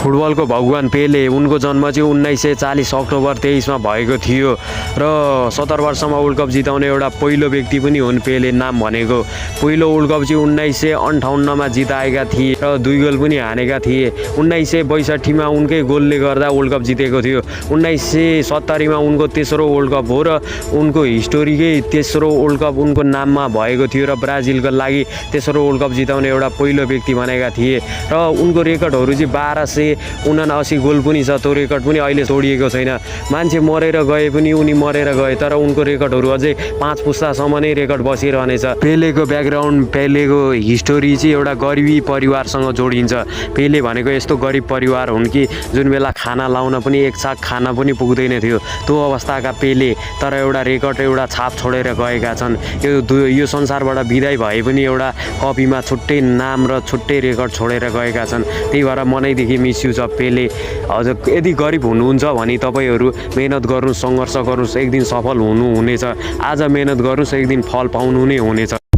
फुटबलको भगवान पेले उनको जन्म चाहिँ 1940 अक्टोबर 23 मा भएको थियो र 70 वर्षमा वर्ल्ड कप जिताउने एउटा पहिलो व्यक्ति पनि हुन् पेले नाम भनेको। पहिलो वर्ल्ड कप चाहिँ 1958 मा जिताएका थिए र 2 गोल पनि हानेका थिए। 1962 मा उनकै गोलले गर्दा वर्ल्ड कप जितेको थियो। 1970 मा उनको तेस्रो वर्ल्ड कप हो र उनको हिस्टोरीकै तेस्रो वर्ल्ड कप उनको नाममा भएको थियो र ब्राजिलको लागि तेस्रो वर्ल्ड कप जिताउने एउटा पहिलो व्यक्ति बनेका थिए र उनको रेकर्डहरू चाहिँ 1279 गोल पनि छ। त्यो रेकर्ड पनि अहिले तोडिएको छैन। मान्छे मरेर गए पनि उनी मरेर गए तर उनको रेकर्डहरू अझै 5 पुस्तासम्म नै रेकर्ड बसिरहनेछ। पेलेको ब्याकग्राउन्ड पेलेको हिस्टोरी चाहिँ एउटा गरिबी परिवारसँग जोडिन्छ। पेले भनेको यस्तो गरिब परिवार हुन् कि जुन बेला खाना लाउन पनि एक छाक खाना पनि पुग्दैन थियो त्यो अवस्थाका पेले तर एउटा रेकर्ड एउटा छाप छोडेर गएका छन्। यो संसारबाट बिदाई भए पनि एउटा कपीमा छुट्टै नाम र छुट्टै रेकर्ड छोडेर गएका छन्। त्यही भएर मनैदेखि मिस यु छ पेले। हजुर यदि गरिब हुनुहुन्छ भने तपाईहरू मेहनत गर्नु, सङ्घर्ष गर्नुस्, एक दिन सफल हुनुहुनेछ। आज मेहनत गर्नुस्, एक दिन फल पाउनु नै हुनेछ।